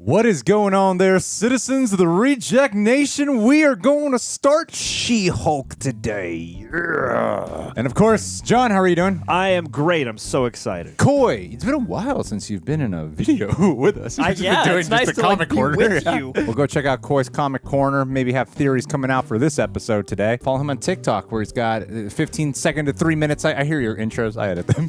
What is going on there, citizens of the Reject Nation? We are going to start She-Hulk today. Yeah. And of course, John, how are you doing? I am great. I'm so excited. Coy, it's been a while since you've been in a video with us. It's nice to be with you. We'll go check out Coy's Comic Corner. Maybe have theories coming out for this episode today. Follow him on TikTok where he's got 15 second to 3 minutes. I hear your intros. I edit them.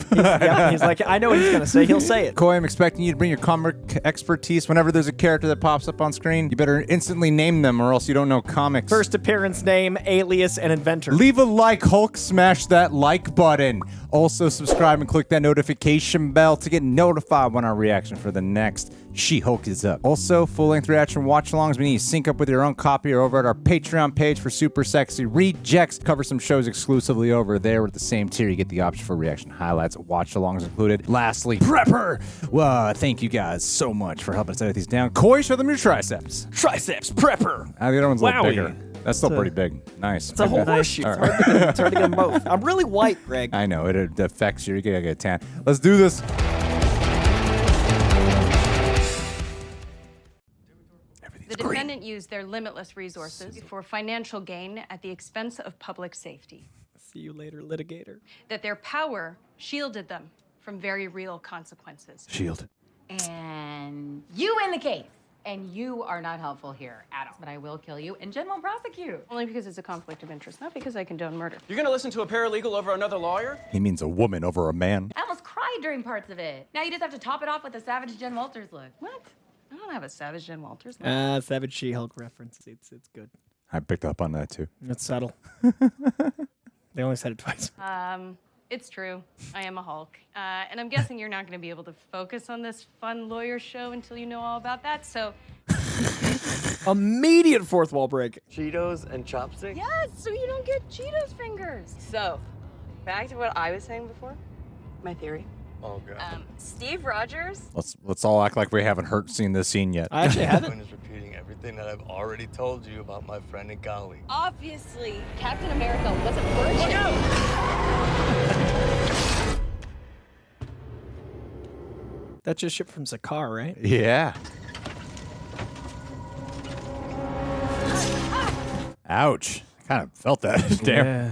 He's like, I know what he's going to say. He'll say it. Coy, I'm expecting you to bring your comic expertise. Whenever there's a character that pops up on screen, you better instantly name them or else you don't know comics. First appearance, name, alias, and inventor. Leave a like, Hulk. Smash that like button. Also, subscribe and click that notification bell to get notified when our reaction for the next She-Hulk is up. Also, full-length reaction watch-alongs. We need to sync up with your own copy or over at our Patreon page for Super Sexy Rejects. Cover some shows exclusively over there with the same tier. You get the option for reaction highlights, watch-alongs included. Lastly, Prepper. Well, thank you guys so much for helping us edit these down. Coy, show them your triceps. Triceps, Prepper. The other one's a little Wowie. bigger. That's still pretty big. Nice. It's a whole horseshoe. It's hard to get them both. I'm really white, Greg. I know, it affects you. You gotta get a tan. Let's do this. The defendant used their limitless resources for financial gain at the expense of public safety. See you later, litigator. That their power shielded them from very real consequences. Shield. And you win the case. And you are not helpful here at all. But I will kill you and Jen will prosecute. Only because it's a conflict of interest, not because I condone murder. You're gonna listen to a paralegal over another lawyer? He means a woman over a man. I almost cried during parts of it. Now you just have to top it off with a savage Jen Walters look. What? I don't have a Savage Jen Walters look. Savage She-Hulk reference. It's good. I picked up on that too. It's subtle. They only said it twice. It's true. I am a Hulk. And I'm guessing you're not going to be able to focus on this fun lawyer show until you know all about that, so... Immediate fourth wall break. Cheetos and chopsticks? Yes, so you don't get Cheetos fingers. So, back to what I was saying before, my theory. Oh, God. Steve Rogers. Let's all act like we haven't seen this scene yet. I actually haven't. is repeating everything that I've already told you about my friend and colleague. Obviously, Captain America wasn't virgin. That's just shipped from Zakar, right? Yeah. Ouch. Kind of felt that. Damn. Yeah.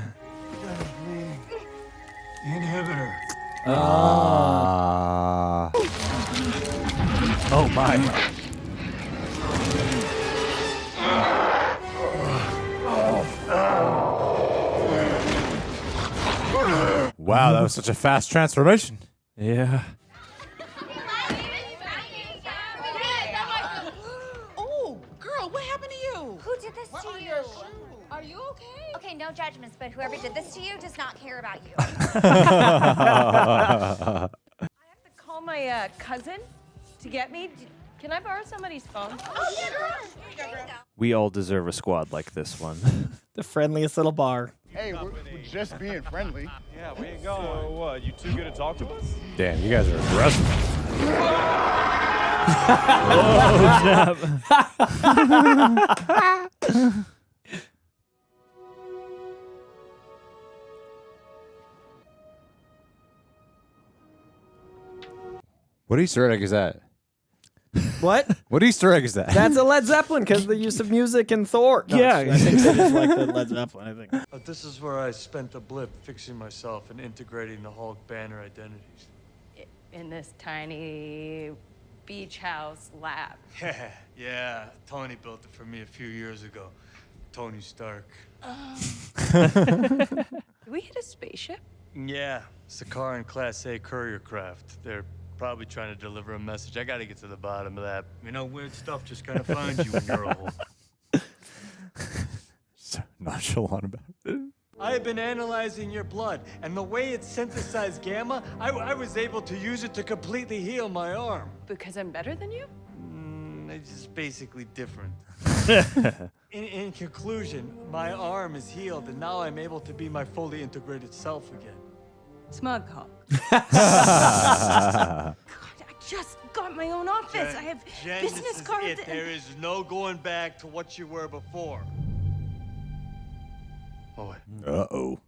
Inhibitor. Oh my. Wow, that was such a fast transformation. Yeah. Oh, girl, what happened to you? Who did this to you? Are you okay? Okay, no judgments, but whoever did this to you does not care about you. I have to call my cousin to get me. Can I borrow somebody's phone? Oh, yeah, girl. Here you go, girl. We all deserve a squad like this one. The friendliest little bar. Hey, we're just being friendly. Yeah, we ain't going. So what? You too good to talk to us? Damn, you guys are aggressive. What Easter egg is that? What? What Easter egg is that? That's a Led Zeppelin because of the use of music in Thor. No, Yeah. I think that is like the Led Zeppelin, I think. This is where I spent a blip fixing myself and integrating the Hulk banner identities. In this tiny beach house lab. Yeah. Tony built it for me a few years ago. Tony Stark. Did we hit a spaceship? Yeah, Sakaran Class A courier craft. They're probably trying to deliver a message. I gotta get to the bottom of that. You know, weird stuff just kind of finds you when you're a Hulk. So nonchalant about it. I have been analyzing your blood, and the way it synthesized gamma, I was able to use it to completely heal my arm. Because I'm better than you? It's just basically different. In conclusion, my arm is healed, and now I'm able to be my fully integrated self again. Smug Hulk. God, I just got my own office. I have Jen, business this is cards. it. There is no going back to what you were before. Oh, wait. Uh-oh.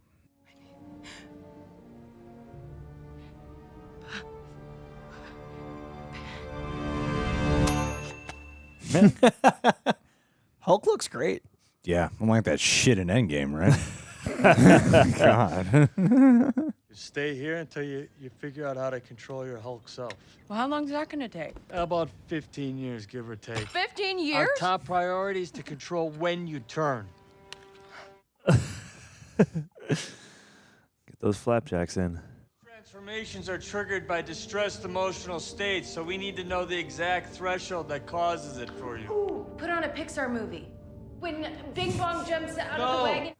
Hulk looks great. Yeah, I'm like that shit in Endgame, right? God. Stay here until you figure out how to control your Hulk self. Well, how long is that gonna take? About 15 years, give or take. 15 Our years? top priority is to control when you turn. Get those flapjacks in. Transformations are triggered by distressed emotional states, so we need to know the exact threshold that causes it for you. Ooh, put on a Pixar movie. When Bing Bong jumps out of the wagon.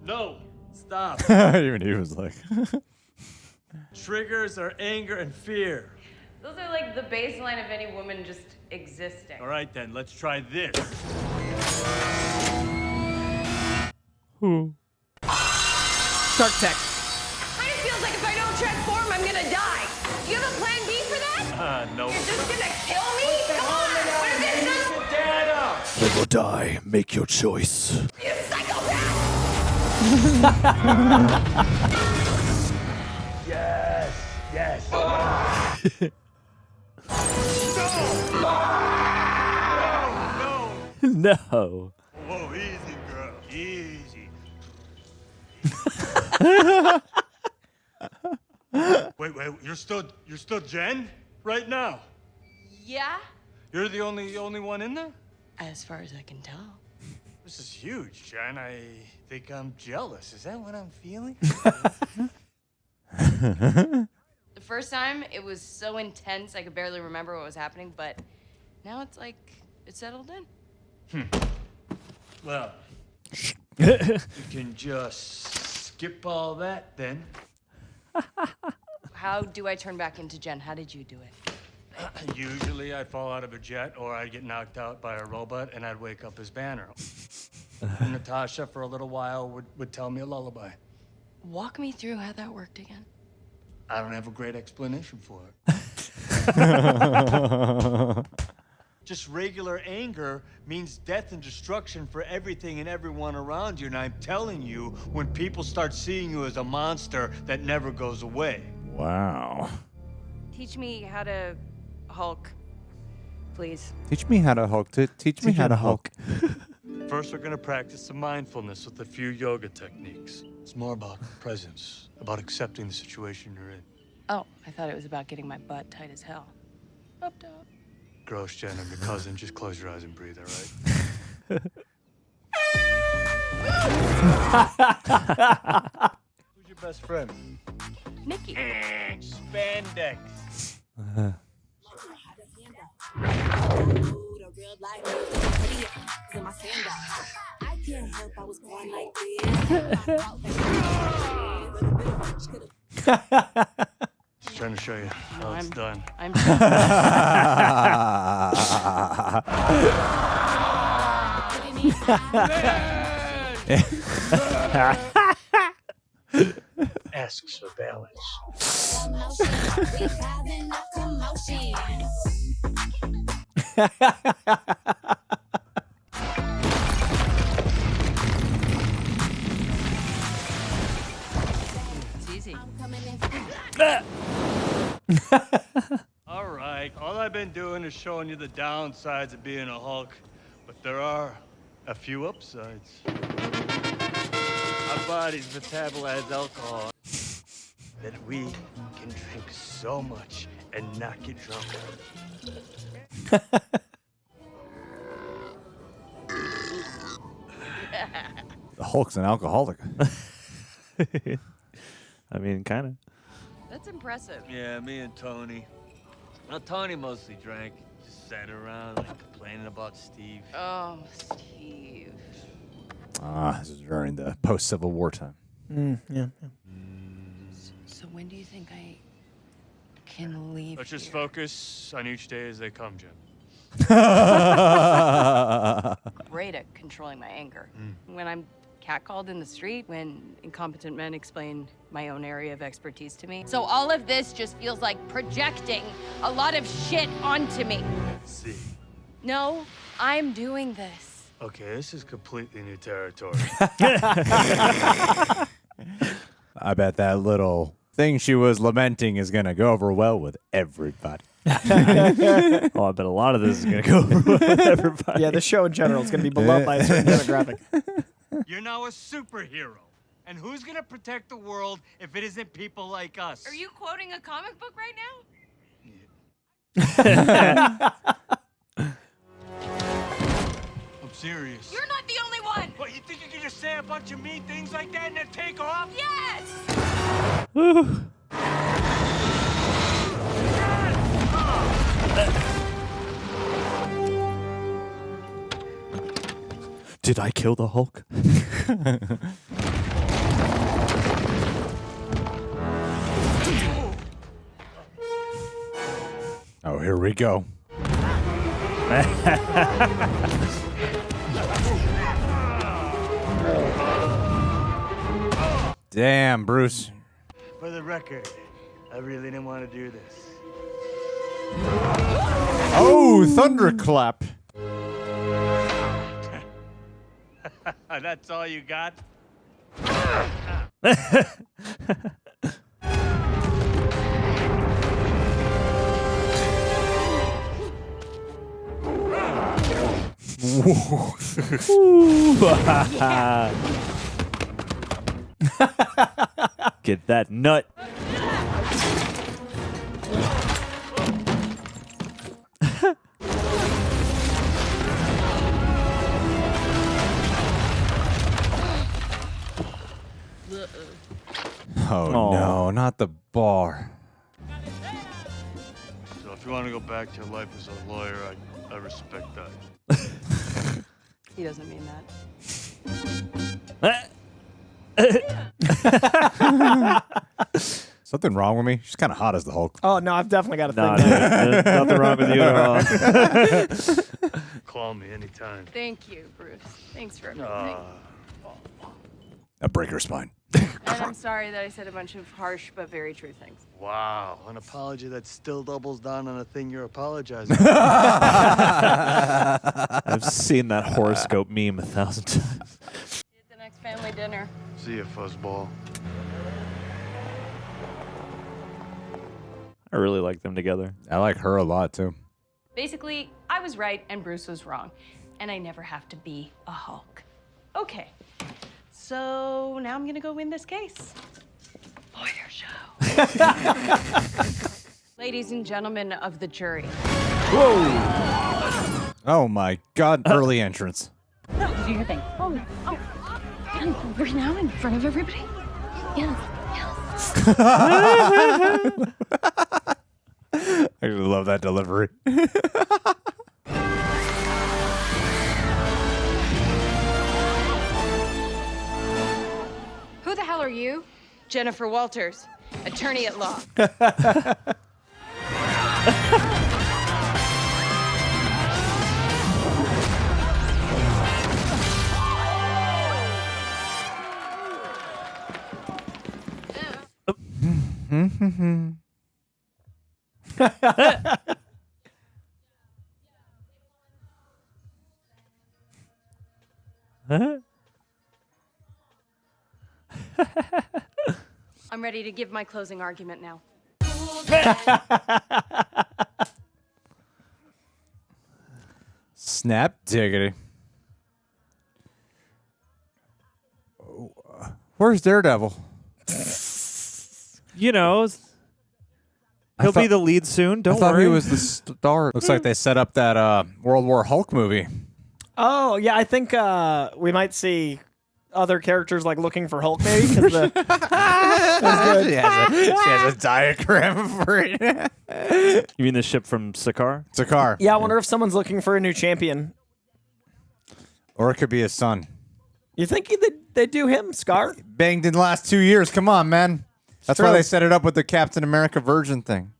No, stop. Even he was like, Triggers are anger and fear. Those are like the baseline of any woman just existing. All right, then, let's try this. Shark Tech. Kind of feels like if I don't transform, I'm gonna die. Do you have a plan B for that? No. You're just gonna kill me? Come on! What if it's not? Dad up! Live or die, make your choice. You psychopath! Yes, yes. No. Whoa, easy, girl. Easy. Wait, you're still Jen right now? Yeah? You're the only one in there? As far as I can tell. This is huge, Jen. I think I'm jealous. Is that what I'm feeling? The first time, it was so intense I could barely remember what was happening, but now it's like it settled in. Well, you can just skip all that then. How do I turn back into Jen? How did you do it? Usually I'd fall out of a jet or I'd get knocked out by a robot and I'd wake up as Banner. Natasha, for a little while, would tell me a lullaby. Walk me through how that worked again. I don't have a great explanation for it. Just regular anger means death and destruction for everything and everyone around you. And I'm telling you, when people start seeing you as a monster that never goes away. wow. Teach me how to Hulk, please. Teach me how to Hulk. Teach me how to Hulk. First, we're gonna practice some mindfulness with a few yoga techniques. It's more about presence, about accepting the situation you're in. Oh, I thought it was about getting my butt tight as hell. Up, up. Gross, Jen, I'm your cousin. Just close your eyes and breathe, all right? Who's your best friend? Nikki. Spandex. Just trying to show you how it's done. I'm Asks for balance. It's easy. All right, all I've been doing is showing you the downsides of being a Hulk, but there are a few upsides. Our bodies metabolize alcohol that we can drink so much and not get drunk. The Hulk's an alcoholic. I mean, kind of. That's impressive. Yeah, me and Tony. Now, Tony mostly drank, just sat around like complaining about Steve. Oh, Steve. This is during the post-Civil War time. Yeah. So when do you think I can leave? Let's just here? focus on each day as they come, Jim. Great at controlling my anger. When I'm catcalled in the street, when incompetent men explain my own area of expertise to me. So all of this just feels like projecting a lot of shit onto me. See. No, I'm doing this. Okay, this is completely new territory. I bet that little thing she was lamenting is going to go over well with everybody. Oh, I bet a lot of this is going to go over with everybody. Yeah, the show in general is going to be beloved by a certain demographic. You're now a superhero. And who's gonna protect the world if it isn't people like us? Are you quoting a comic book right now? I'm serious. You're not the only one. What, you think you can just say a bunch of mean things like that and then take off? Yes. Did I kill the Hulk? Oh, here we go. Damn, Bruce. For the record, I really didn't want to do this. Oh, thunderclap. That's all you got? Get that nut. Oh, Aw. no, not the bar. So if you want to go back to your life as a lawyer, I respect that. He doesn't mean that. Something wrong with me? She's kind of hot as the Hulk. Oh, no, I've definitely got a No, thing. there's nothing wrong with you at all. Call me anytime. Thank you, Bruce. Thanks for everything. A break her spine. And I'm sorry that I said a bunch of harsh but very true things. Wow, an apology that still doubles down on a thing you're apologizing for. I've seen that horoscope meme 1,000 times. See you at the next family dinner. See ya, fuzzball. I really like them together. I like her a lot, too. Basically, I was right and Bruce was wrong. And I never have to be a Hulk. Okay. So now I'm gonna go win this case. Lawyer show. Ladies and gentlemen of the jury. Whoa! Oh my God, early entrance. No, do your thing. Oh, right now in front of everybody? Yes, yes. I actually love that delivery. Who the hell are you? Jennifer Walters, attorney at law. I'm ready to give my closing argument now. Snap diggity. Where's Daredevil? You know, he'll be the lead soon. Don't I thought worry. he was the star. Looks like they set up that World War Hulk movie. Oh, yeah, I think we might see other characters like looking for Hulk maybe. 'Cause the, She has a diagram for it. You mean the ship from Sakaar? Sakaar. yeah, I wonder if someone's looking for a new champion. Or it could be his son. You think they do him, Scar? Banged in the last 2 years. Come on, man. That's why true. they set it up with the Captain America Virgin thing.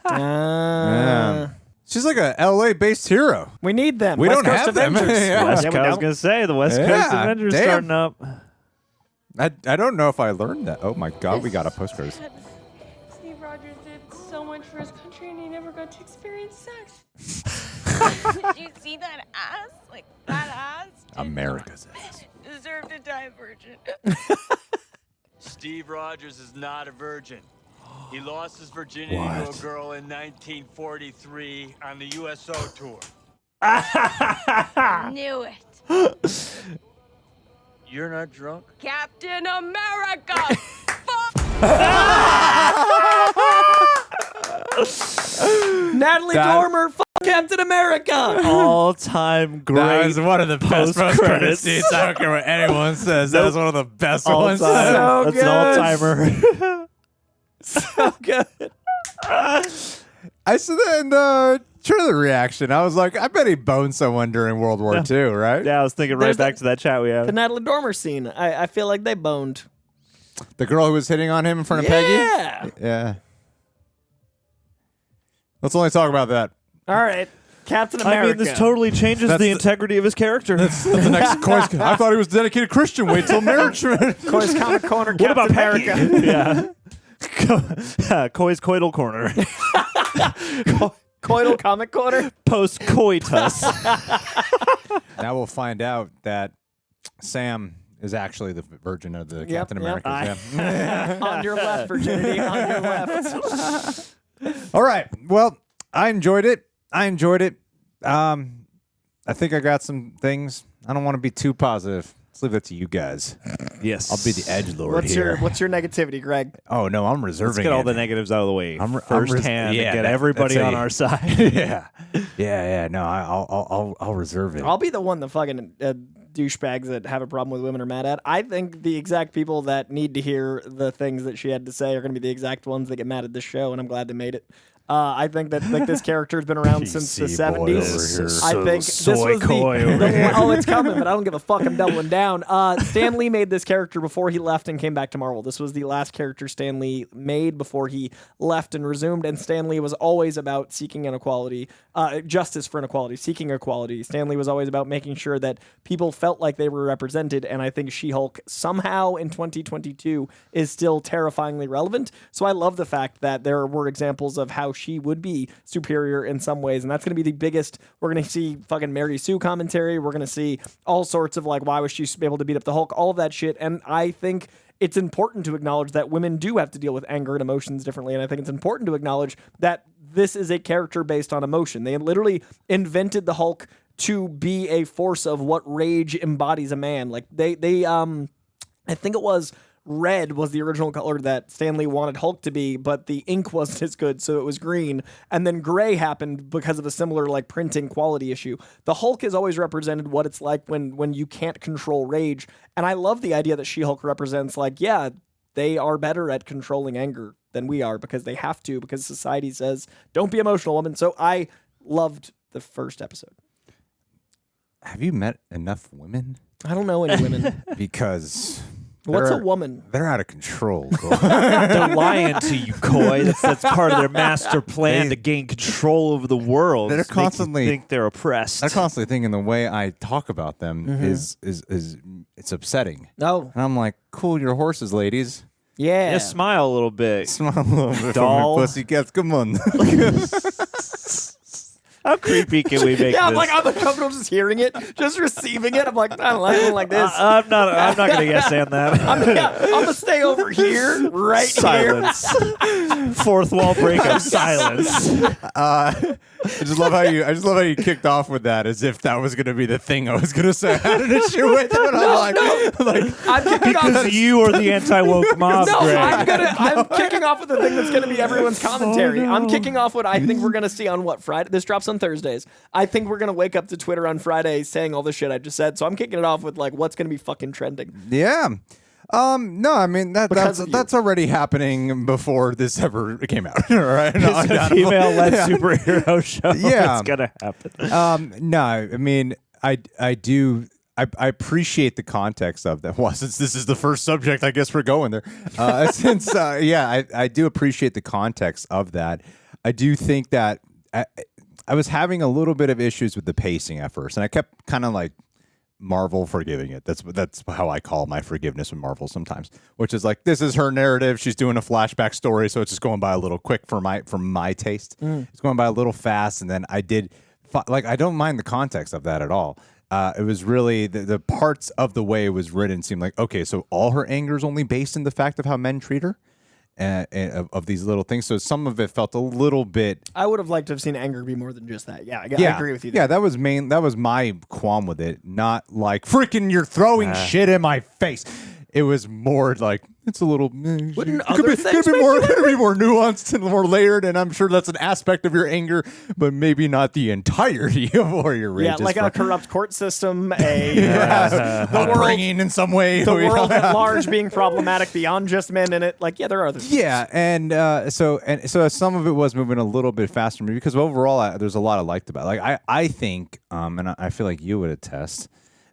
Yeah. She's like a LA-based hero. We need them. We West don't Coast have them. Avengers. Yeah. West Yeah, we Coast, I was don't. going to say, the West Coast Yeah, Avengers damn. starting up. I don't know if I learned that. Oh my God, we got a postcard. Steve Rogers did so much for his country and he never got to experience sex. Did you see that ass? Like, that ass America's ass. deserved to die a virgin. Steve Rogers is not a virgin. He lost his virginity to a girl in 1943 on the USO tour. Knew it. You're not drunk? Captain America. Natalie Dormer, Captain America. All-time great. That is one of the best post-credit scenes. I don't care what anyone says. That is one of the best ones. So That's good. an all-timer. So good. I saw that in the trailer reaction. I was like, I bet he boned someone during World War II, right? Yeah, I was thinking right There's back to that chat we The had. Natalie Dormer scene. I feel like they boned. The girl who was hitting on him in front of Peggy? Yeah. Yeah. Let's only talk about that. All right. Captain America. I mean, this totally changes That's the the- integrity of his character. That's the next Coy's. I thought he was a dedicated Christian. Wait till marriage. Coy's Comic Corner. What about Captain Peggy? America? Yeah. Coy's Coital Corner. Coital Comic Corner. Post-coitus. Now we'll find out that Sam is actually the virgin of the Captain America. Yeah. On your left, virginity. On your left. All right. Well, I enjoyed it. I think I got some things. I don't want to be too positive. Let's leave that to you guys. Yes. I'll be the edgelord here. What's your negativity, Greg? Oh no, I'm reserving. Let's get all it. the negatives out of the way I'm firsthand yeah, and get that- everybody that's on a- our side. Yeah. No, I'll reserve it. I'll be the one the fucking douchebags that have a problem with women are mad at. I think the exact people that need to hear the things that she had to say are going to be the exact ones that get mad at this show, and I'm glad they made it. I think that like this character has been around since the PC boy over 70s. here. I think Soy this was Coy over the here. oh, it's coming, but I don't give a fuck. I'm doubling down. Stan Lee made this character before he left and came back to Marvel. This was the last character Stan Lee made before he left and resumed. And Stan Lee was always about seeking inequality, justice for inequality, seeking equality. Stan Lee was always about making sure that people felt like they were represented. And I think She-Hulk somehow in 2022 is still terrifyingly relevant. So I love the fact that there were examples of how she would be superior in some ways, and that's going to be the biggest. We're going to see fucking Mary Sue commentary. We're going to see all sorts of like, why was she able to beat up the Hulk? All of that shit, and I think it's important to acknowledge that women do have to deal with anger and emotions differently, and I think it's important to acknowledge that this is a character based on emotion. They literally invented the Hulk to be a force of what rage embodies a man. Like they I think it was red was the original color that Stan Lee wanted Hulk to be, but the ink wasn't as good, so it was green. And then gray happened because of a similar like printing quality issue. The Hulk has always represented what it's like when you can't control rage. And I love the idea that She-Hulk represents like, yeah, they are better at controlling anger than we are because they have to, because society says, don't be emotional, woman. So I loved the first episode. Have you met enough women? I don't know any women. Because What's a they're- woman? They're out of control. They're lying to you, Coy. That's part of their master plan to gain control over the world. They're Just make you constantly- think they're oppressed. They're constantly thinking the way I talk about them is it's upsetting. No. And I'm like, cool your horses, ladies. Yeah. Yeah, smile a little bit. Smile a little bit Doll. for me, pussycats. Come on. How creepy can we make Yeah, I'm this? like, I'm uncomfortable just hearing it, just receiving it. I'm like, I don't like this. I'm not gonna yes and that. I'm gonna stay over here, right Silence. Fourth wall breakup. Silence. I just love how you kicked off with that as if that was gonna be the thing I was gonna say. I had an issue with it. And I'm like, I'm kicking off. Because you are the anti-woke mob, No, Greg. I'm kicking off with the thing that's gonna be everyone's commentary. Oh, no. I'm kicking off what I think we're gonna see on what Friday. This drops on Thursdays. I think we're gonna wake up to Twitter on Friday saying all the shit I just said. So I'm kicking it off with like what's gonna be fucking trending. yeah. No, I mean Because of you. that's already happening before this ever came out. All right, no, It's a female-led superhero show. Yeah. It's gonna happen. No, I mean, I appreciate the context of that. Well, since this is the first subject, I guess we're going there. I do appreciate the context of that. I do think that I was having a little bit of issues with the pacing at first, and I kept kind of like Marvel forgiving it. That's how I call my forgiveness with Marvel sometimes, which is like, this is her narrative. She's doing a flashback story, so it's just going by a little quick for my taste. It's going by a little fast, and then I don't mind the context of that at all. It was really the parts of the way it was written seemed like, okay, so all her anger is only based in the fact of how men treat her. of these little things. So some of it felt a little bit. I would have liked to have seen anger be more than just that. Yeah, I agree with you there. Yeah, that was my qualm with it. Not like freaking you're throwing shit in my face. It was more like it's a little. Could be more nuanced and more layered, and I'm sure that's an aspect of your anger, but maybe not the entirety of where your rage is. Yeah, like from. a corrupt court system, the world upbringing in some way, the world at large being problematic beyond just men in it. Like, yeah, there are other things. Yeah, and so some of it was moving a little bit faster for me because overall there's a lot I liked about it. Like I think, and I feel like you would attest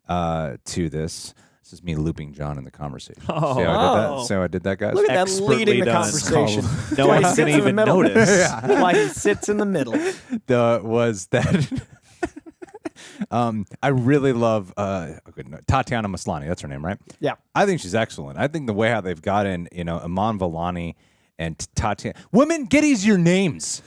to this. This is me looping John in the conversation. Oh. See how I did that? See how I did that, guys? Look at that Expertly leading the done. conversation. No one's going to even notice. That's why he sits in the middle. Was that I really love Tatiana Maslany. That's her name, right? Yeah. I think she's excellent. I think the way how they've gotten, Iman Vellani and Tatiana. Women, get easier names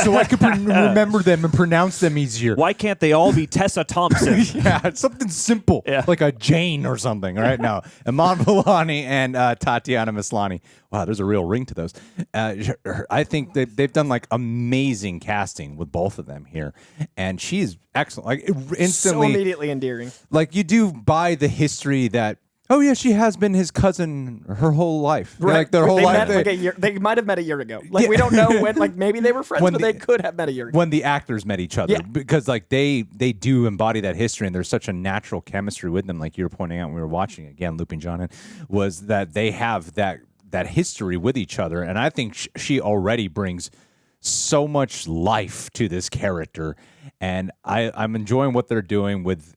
so I can remember them and pronounce them easier. Why can't they all be Tessa Thompson? Yeah, it's something simple, like a Jane or something, right? Now, Iman Vellani and Tatiana Maslany. Wow, there's a real ring to those. I think they've done like amazing casting with both of them here, and she's excellent. Like instantly, so immediately endearing. Like you do buy the history that. Oh yeah, she has been his cousin her whole life. Right. Like their whole life. They might have met a year ago. Like we don't know when. Like maybe they were friends, but they could have met a year ago. When the actors met each other, because like they do embody that history, and there's such a natural chemistry with them. Like you were pointing out when we were watching again, looping John in, was that they have that history with each other, and I think she already brings so much life to this character, and I'm enjoying what they're doing with.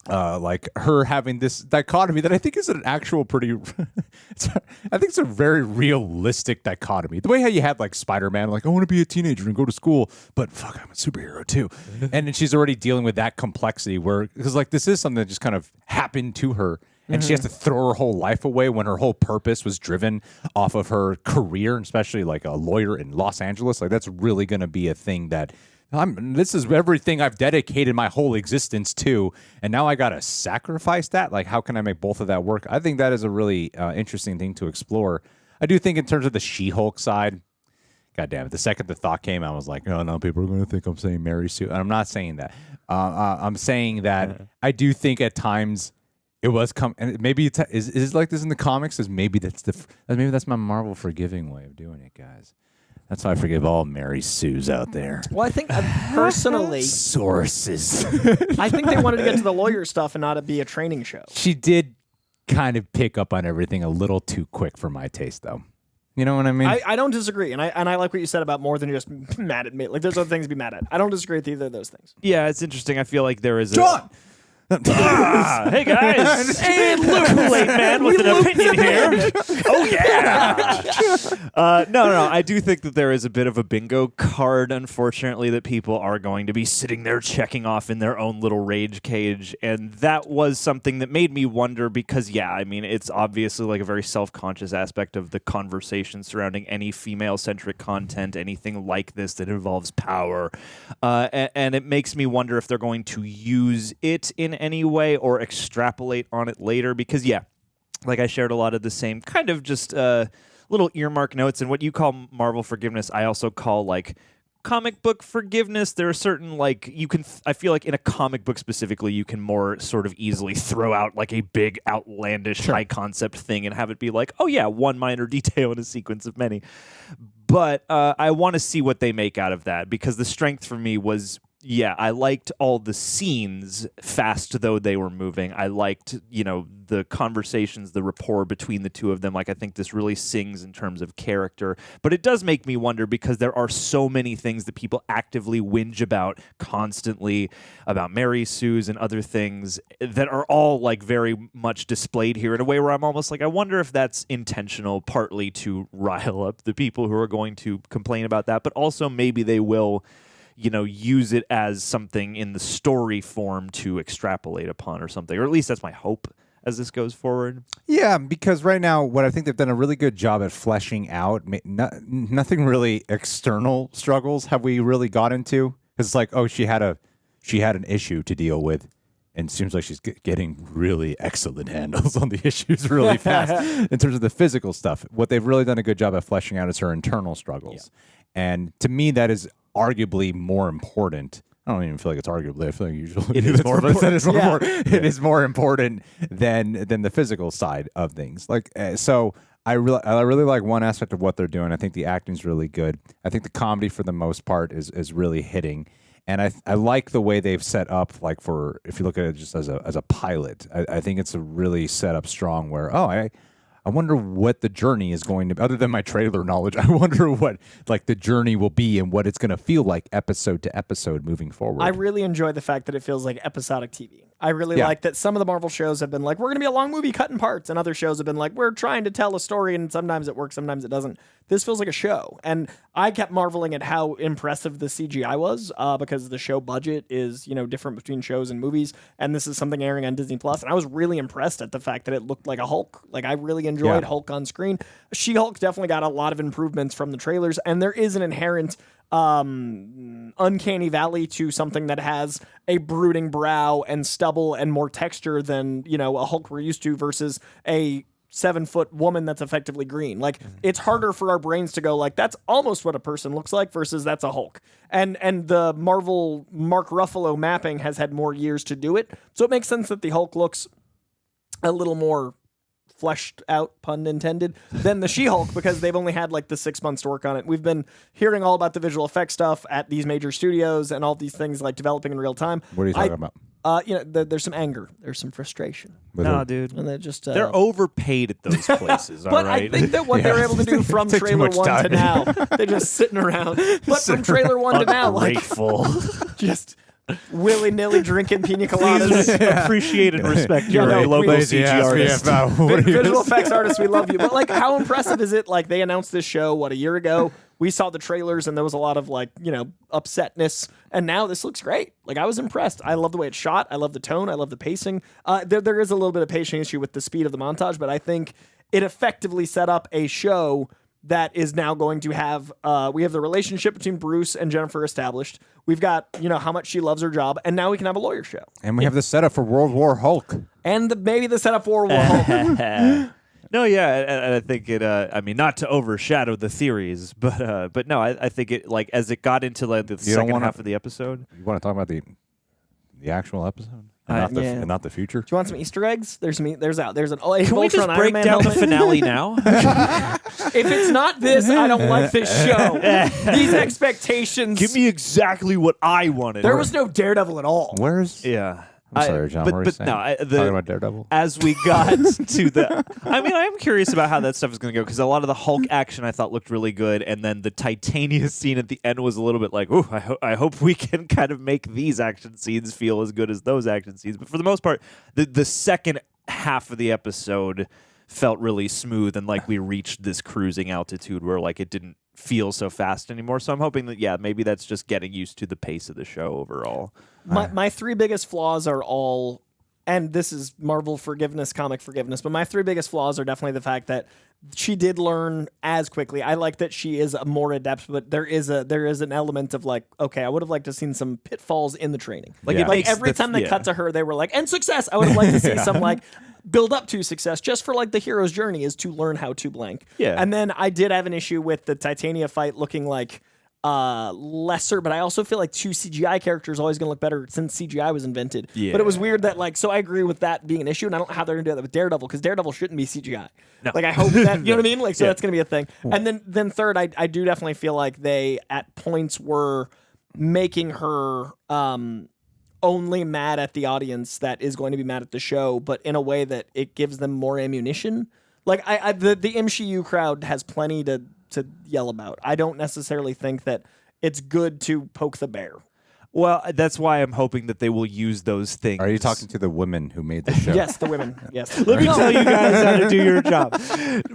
Like her having this dichotomy that I think is an actual pretty, I think it's a very realistic dichotomy. The way how you have like Spider-Man, like I want to be a teenager and go to school, but fuck, I'm a superhero too. And then she's already dealing with that complexity because like this is something that just kind of happened to her. And she has to throw her whole life away when her whole purpose was driven off of her career, especially like a lawyer in Los Angeles. Like that's really going to be a thing that this is everything I've dedicated my whole existence to, and now I gotta sacrifice that. Like, how can I make both of that work? I think that is a really interesting thing to explore. I do think in terms of the She-Hulk side, God damn it, the second the thought came, I was like, oh no, people are going to think I'm saying Mary Sue. And I'm not saying that. I'm saying that I do think at times it was and maybe is like this in the comics. Maybe that's my Marvel forgiving way of doing it, guys. That's how I forgive all Mary Sues out there. Well, I think personally... Sources. I think they wanted to get to the lawyer stuff and not it be a training show. She did kind of pick up on everything a little too quick for my taste, though. You know what I mean? I don't disagree, and I like what you said about more than just mad at me. Like, there's other things to be mad at. I don't disagree with either of those things. Yeah, it's interesting. I feel like there is John! Hey guys, and Luke Kool-Aid Man with an opinion here. Oh yeah. No. I do think that there is a bit of a bingo card, unfortunately, that people are going to be sitting there checking off in their own little rage cage, and that was something that made me wonder because, yeah, I mean, it's obviously like a very self-conscious aspect of the conversation surrounding any female-centric content, anything like this that involves power, and it makes me wonder if they're going to use it in any way or extrapolate on it later because, yeah, like I shared a lot of the same kind of just little earmark notes, and what you call Marvel forgiveness, I also call like comic book forgiveness. There are certain like I feel like in a comic book specifically, you can more sort of easily throw out like a big outlandish high concept thing and have it be like, oh yeah, one minor detail in a sequence of many. But I want to see what they make out of that because the strength for me was, yeah, I liked all the scenes, fast though they were moving. I liked, the conversations, the rapport between the two of them. Like, I think this really sings in terms of character. But it does make me wonder because there are so many things that people actively whinge about constantly, about Mary Sue's and other things that are all, like, very much displayed here in a way where I'm almost like, I wonder if that's intentional, partly to rile up the people who are going to complain about that, but also maybe they will use it as something in the story form to extrapolate upon or something, or at least that's my hope as this goes forward. Yeah, because right now, what I think they've done a really good job at fleshing out, nothing really external struggles have we really got into. It's like, oh, she had an issue to deal with and it seems like she's getting really excellent handles on the issues really fast in terms of the physical stuff. What they've really done a good job at fleshing out is her internal struggles. And to me, that is arguably more important. I don't even feel like it's arguably. I feel like usually it is more important. It is more important than the physical side of things. Like so. I really like one aspect of what they're doing. I think the acting's really good. I think the comedy for the most part is really hitting. And I like the way they've set up, like for, if you look at it just as a pilot, I think it's a really set up strong where, I wonder what the journey is going to be, other than my trailer knowledge. I wonder what like the journey will be and what it's going to feel like episode to episode moving forward. I really enjoy the fact that it feels like episodic TV. I really like that some of the Marvel shows have been like, we're going to be a long movie cut in parts, and other shows have been like, we're trying to tell a story, and sometimes it works, sometimes it doesn't. This feels like a show, and I kept marveling at how impressive the CGI was, because the show budget is, different between shows and movies, and this is something airing on Disney Plus, and I was really impressed at the fact that it looked like a Hulk. Like, I really enjoyed Hulk on screen. She-Hulk definitely got a lot of improvements from the trailers, and there is an inherent uncanny valley to something that has a brooding brow and stubble and more texture than a Hulk we're used to versus a 7-foot woman that's effectively green. Like, it's harder for our brains to go like, that's almost what a person looks like versus that's a Hulk. And the Marvel Mark Ruffalo mapping has had more years to do it, so it makes sense that the Hulk looks a little more fleshed out, pun intended, than the She-Hulk, because they've only had like the 6 months to work on it. We've been hearing all about the visual effects stuff at these major studios and all these things like developing in real time. What are you talking about? There's some anger, there's some frustration. No, dude, and they're overpaid at those places. But all right? I think that what they're able to do from trailer 1 to now, they're just sitting around. But from trailer 1 to now, like just willy-nilly drinking pina coladas. Appreciate and respect your local CG artist. Visual effects artists, we love you. But like, how impressive is it? Like, they announced this show, a year ago? We saw the trailers, and there was a lot of upsetness. And now this looks great. Like, I was impressed. I love the way it's shot. I love the tone. I love the pacing. There is a little bit of pacing issue with the speed of the montage, but I think it effectively set up a show that is now going to have, we have the relationship between Bruce and Jennifer established. We've got, how much she loves her job, and now we can have a lawyer show. And we have the setup for World War Hulk. And maybe the setup for World War Hulk. No, yeah, and I think it. I mean, not to overshadow the theories, but no, I think it, like, as it got into like the second half of the episode. You want to talk about the actual episode? And not the future. Do you want some Easter eggs? There's an Can we just break down the finale now? If it's not this, I don't like this show. These expectations. Give me exactly what I wanted. There was no Daredevil at all. Where's? Yeah. I'm sorry, John. But no, talking about Daredevil. As we got to the, I mean, I'm curious about how that stuff is going to go, because a lot of the Hulk action I thought looked really good, and then the Titania scene at the end was a little bit like, ooh, I hope we can kind of make these action scenes feel as good as those action scenes. But for the most part, the second half of the episode felt really smooth, and like we reached this cruising altitude where like it didn't feel so fast anymore. So I'm hoping that maybe that's just getting used to the pace of the show overall. My three biggest flaws are all, and this is Marvel forgiveness, comic forgiveness, but my three biggest flaws are definitely the fact that she did learn as quickly. I like that she is more adept, but there is an element of like, okay, I would have liked to have seen some pitfalls in the training. Like every time they cut to her, they were like, and success. I would have liked to see some like build up to success, just for like the hero's journey is to learn how to blank. Yeah. And then I did have an issue with the Titania fight looking like lesser, but I also feel like 2 CGI characters are always going to look better since CGI was invented. Yeah. But it was weird that like, so I agree with that being an issue, and I don't know how they're going to do that with Daredevil, because Daredevil shouldn't be CGI. No. Like, I hope that, you know what I mean? Like, so that's going to be a thing. And then third, I do definitely feel like they at points were making her only mad at the audience that is going to be mad at the show, but in a way that it gives them more ammunition. Like, the MCU crowd has plenty to yell about. I don't necessarily think that it's good to poke the bear. Well, that's why I'm hoping that they will use those things. Are you talking to the women who made the show? Yes, the women. Yes. Let me tell you guys how to do your job.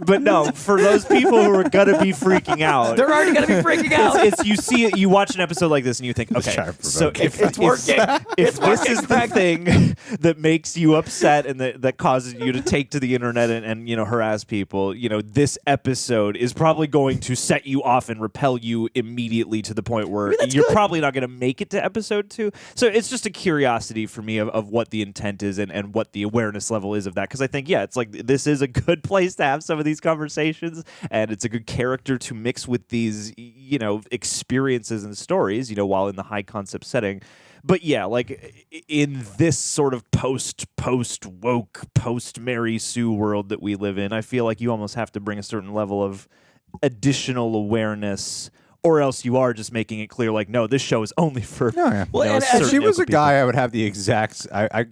But no, for those people who are gonna be freaking out, they're already gonna be freaking out. It's you see it, you watch an episode like this, and you think, okay, so if it's working, if this is the thing that makes you upset and that causes you to take to the internet and harass people, this episode is probably going to set you off and repel you immediately to the point where you're probably not going to make it to episode 2. So it's just a curiosity for me of what the intent is and what the awareness level is of that. Because I think, it's like this is a good place to have some of these conversations, and it's a good character to mix with these, experiences and stories, while in the high concept setting. But yeah, like in this sort of post-woke, post-Mary Sue world that we live in, I feel like you almost have to bring a certain level of additional awareness, or else you are just making it clear, like, no, this show is only for. Oh, yeah. Well, and if she was a guy, I would have the exact. I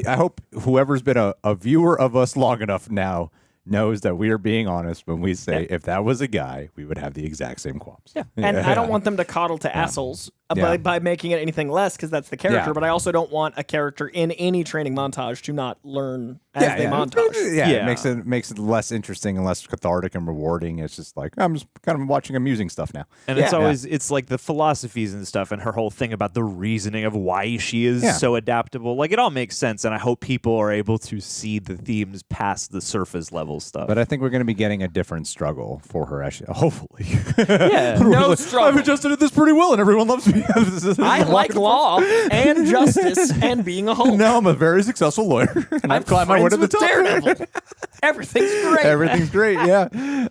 hope whoever's been a viewer of us long enough now knows that we are being honest when we say if that was a guy, we would have the exact same qualms. Yeah. And I don't want them to coddle to assholes by making it anything less, because that's the character. But I also don't want a character in any training montage to not learn as they montage. It makes it less interesting and less cathartic and rewarding. It's just like, I'm just kind of watching amusing stuff now. And it's always, it's like the philosophies and stuff, and her whole thing about the reasoning of why she is so adaptable. Like, it all makes sense, and I hope people are able to see the themes past the surface level stuff. But I think we're going to be getting a different struggle for her, actually. Hopefully. No struggle. I've adjusted at this pretty well, and everyone loves me. I like law and justice and being a Hulk. Now I'm a very successful lawyer, and I've climbed my way to the top. Daredevil. Everything's great. Everything's great, yeah.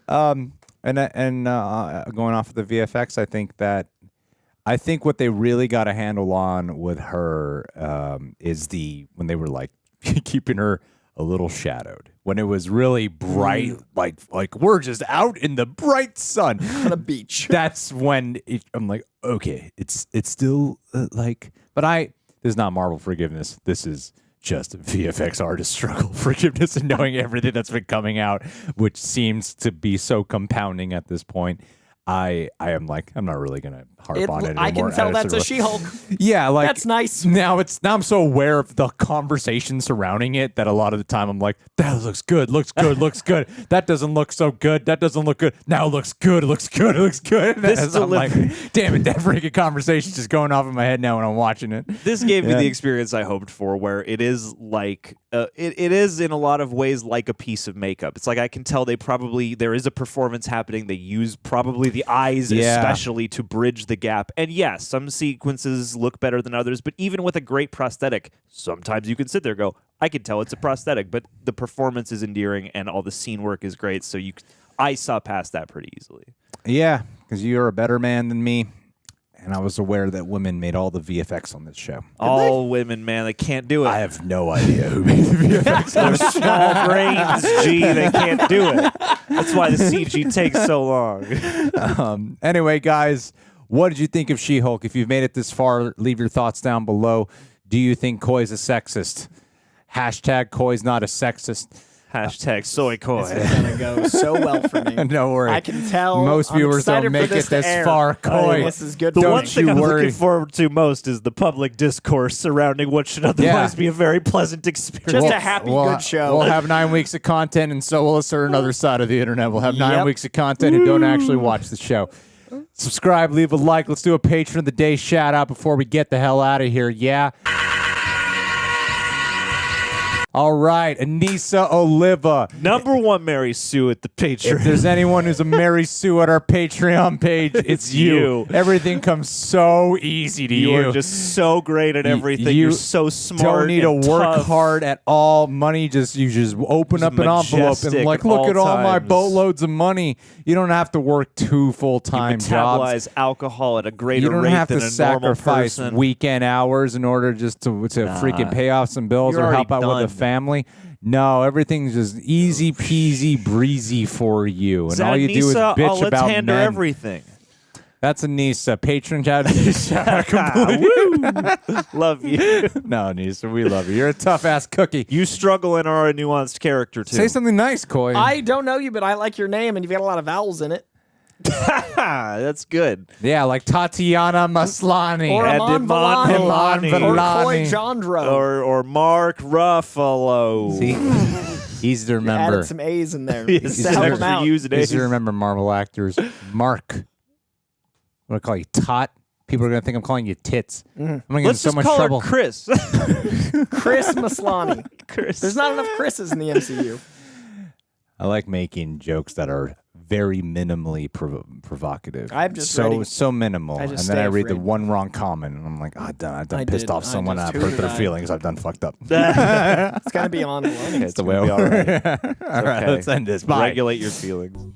And going off of the VFX, I think what they really got a handle on with her is when they were like keeping her a little shadowed. When it was really bright, like we're just out in the bright sun on a beach. That's when I'm like, okay, it's still but this is not Marvel forgiveness. This is just VFX artist struggle forgiveness and knowing everything that's been coming out, which seems to be so compounding at this point. I am like, I'm not really gonna harp on it anymore. I can tell that's a She-Hulk. Yeah, like that's nice. Now I'm so aware of the conversation surrounding it that a lot of the time I'm like, that looks good, looks good, looks good. That doesn't look so good. That doesn't look good. Now it looks good. It looks good. It looks good. I'm like, damn it, that freaking conversation's just going off in my head now when I'm watching it. This gave me the experience I hoped for, where it is like it is in a lot of ways like a piece of makeup. It's like I can tell there is a performance happening. They use probably the eyes especially to bridge the gap. And yes, some sequences look better than others, but even with a great prosthetic, sometimes you can sit there and go, I can tell it's a prosthetic, but the performance is endearing and all the scene work is great. So I saw past that pretty easily. Yeah, because you're a better man than me. And I was aware that women made all the VFX on this show. All women, man. They can't do it. I have no idea who made the VFX. They're small brains, G. They can't do it. That's why the CG takes so long. Anyway, guys, what did you think of She-Hulk? If you've made it this far, leave your thoughts down below. Do you think Koi's a sexist? Hashtag Koi's not a sexist. Hashtag soy koi. This is going to go so well for me. Don't worry. I can tell. Most viewers don't make it this far. Koi. This is good. The one thing I'm looking forward to most is the public discourse surrounding what should otherwise be a very pleasant experience. Just a happy, good show. We'll have 9 weeks of content, and so will a certain other side of the internet. We'll have 9 weeks of content who don't actually watch the show. Subscribe, leave a like. Let's do a Patron of the Day shout out before we get the hell out of here. Yeah. All right, Anissa Oliva. #1 Mary Sue at the Patreon. If there's anyone who's a Mary Sue at our Patreon page, it's you. Everything comes so easy to you. You're just so great at everything. You're so smart. Don't need to work tough. hard at all. Money you just open up an envelope and like, look at all my boatloads of money. You don't have to work 2 full-time jobs. Metabolize alcohol at a greater rate than a normal person. You don't have to sacrifice weekend hours in order just to freaking pay off some bills or help out with a family. No, everything's just easy peasy breezy for you, and all you do is bitch about men. Everything. That's Anissa. Patron shout out. Love you. No, Anissa, we love you. You're a tough ass cookie. You struggle and are a nuanced character too. Say something nice, Koi. I don't know you, but I like your name, and you've got a lot of vowels in it. That's good. Yeah, like Tatiana Maslany. Or Iman Vellani. Or Koi Jandro. Or Mark Ruffalo. See? Easy to remember. Added some A's in there. Easy to remember Marvel actors. Mark. I'm going to call you Tot. People are going to think I'm calling you Tits. I'm going to get in so much trouble. Chris. Chris Maslany. Chris. There's not enough Chris's in the MCU. I like making jokes that are very minimally provocative. I'm just so ready- so minimal, I and just then stay I read the afraid. one wrong comment, and I'm like, I've done I pissed did. off I someone. just- I've who hurt did their I? feelings. I've done fucked up. It's gonna be on the line. It's the way. gonna be all right. All right, Okay. let's end this. Bye. Regulate your feelings.